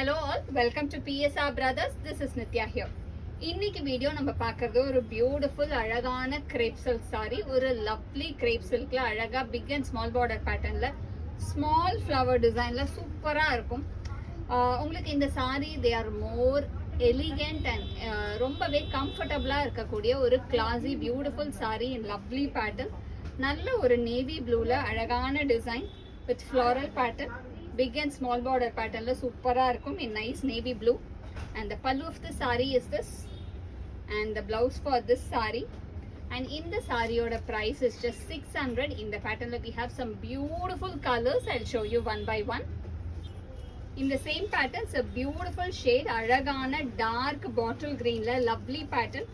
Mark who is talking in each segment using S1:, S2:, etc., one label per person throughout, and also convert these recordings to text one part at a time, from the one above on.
S1: Hello all, welcome to PSR Brothers. This is Nitya here. இன்னைக்கு video நம்ம பார்க்கறது ஒரு பியூட்டிஃபுல் அழகான crepe silk saree. ஒரு lovely crepe silkல அழகா big and small border patternல small flower designல சூப்பரா இருக்கும். உங்களுக்கு இந்த saree they are more elegant and ரொம்பவே கம்ஃபர்டபுளா இருக்கக்கூடிய ஒரு classy beautiful saree in lovely pattern. நல்ல ஒரு navy blueல அழகான design with floral pattern. Big and small border pattern la super irukum in nice navy blue, and the pallu of the saree is this, and the blouse for this saree. And in the saree oda price is just 600. In the pattern la we have some beautiful colors. I'll show you one by one. In the same pattern, it's a beautiful shade, alagana dark bottle green la lovely pattern,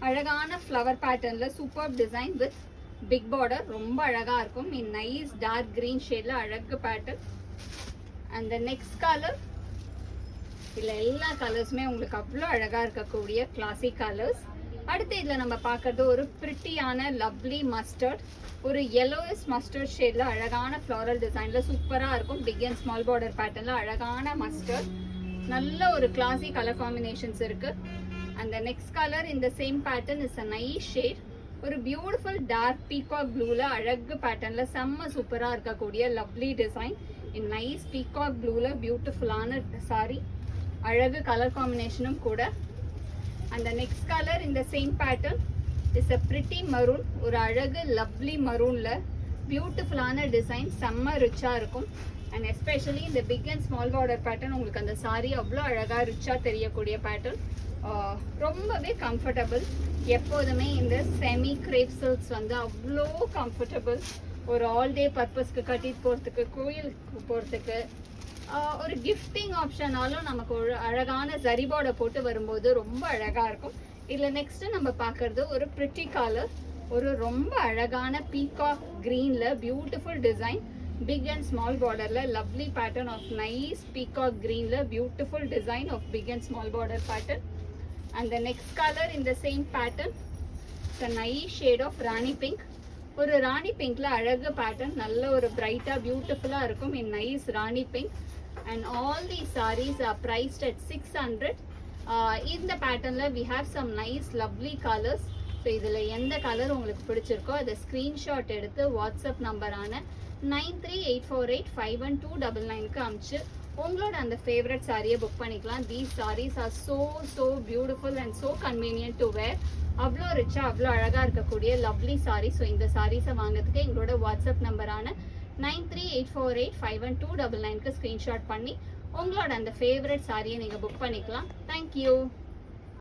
S1: alagana flower pattern la superb design with big border, romba alaga irukum in nice dark green shade la alaga pattern. And the next color, இல்ல எல்லா கலர்ஸ்மே உங்களுக்கு அவ்வளோ அழகா இருக்கக்கூடிய classic colours. அடுத்து இதில் நம்ம பார்க்கறது ஒரு பிரிட்டியான லவ்லி மஸ்டர்ட், ஒரு yellowish மஸ்டர்ட் ஷேட்ல அழகான ஃப்ளாரல் டிசைன்ல சூப்பரா இருக்கும். பிக் அண்ட் ஸ்மால் பார்டர் பேட்டர்ன்ல அழகான மஸ்டர்ட், நல்ல ஒரு கிளாசி கலர் காம்பினேஷன்ஸ் இருக்கு. And the next color in the same pattern is a nice shade, ஒரு பியூட்டிஃபுல் டார்க் பீகாக் ப்ளூல அழகு பேட்டர்ன்ல செம்ம சூப்பரா இருக்கக்கூடிய lovely design in nice peacock blueல பியூட்டிஃபுல்லான saree, அழகு கலர் காம்பினேஷனும் கூட. And the next color in the same pattern is a pretty maroon, ஒரு அழகு லவ்லி மரூன்ல பியூட்டிஃபுல்லான டிசைன், செம்ம ரிச்சா இருக்கும். And especially இந்த big and small border pattern உங்களுக்கு அந்த saree அவ்வளோ அழகா ரிச்சா தெரியக்கூடிய பேட்டர்ன், ரொம்பவே கம்ஃபர்டபுள். எப்போதுமே இந்த செமி கிரேப் சில்க்ஸ் வந்து அவ்வளோ கம்ஃபர்டபுள், ஒரு ஆல் டே பர்பஸ்க்கு கட்டிட்டு போகிறதுக்கு, கோயிலுக்கு போகிறதுக்கு, ஒரு கிஃப்டிங் ஆப்ஷனாலும் நமக்கு ஒரு அழகான ஜரிபார்டை போட்டு வரும்போது ரொம்ப அழகாக இருக்கும். இதில் நெக்ஸ்ட்டு நம்ம பார்க்குறது ஒரு பிரிட்டி கலர், ஒரு ரொம்ப அழகான பீகாக் க்ரீனில் beautiful design, big and small பார்டரில் lovely pattern of nice peacock க்ரீனில் beautiful design of big and small border pattern. And the next color in the same pattern is a nice shade of Rani pink, ஒரு ராணி பிங்க்ல அழகு pattern, நல்ல ஒரு பிரைட்டா பியூட்டிஃபுல்லா இருக்கும் in nice Rani pink. And all these sarees are priced at 600. In the patternல we have some nice lovely colors. So இதில் எந்த colour உங்களுக்கு பிடிச்சிருக்கோ அதை ஸ்க்ரீன்ஷாட் எடுத்து வாட்ஸ்அப் நம்பரான 9384851299க்கு அனுப்பிச்சு உங்களோட அந்த ஃபேவரட் சாரியை புக் பண்ணிக்கலாம். These saris are so beautiful and so convenient to wear. அவ்வளோ ரிச்சா அவ்வளோ அழகாக இருக்கக்கூடிய லவ்லி சாரீ. ஸோ இந்த சாரீஸை வாங்கிறதுக்கு எங்களோட வாட்ஸ்அப் நம்பரான 9384851299க்கு ஸ்க்ரீன்ஷாட் பண்ணி உங்களோட அந்த ஃபேவரட் சாரியை நீங்கள் புக் பண்ணிக்கலாம். தேங்க்யூ.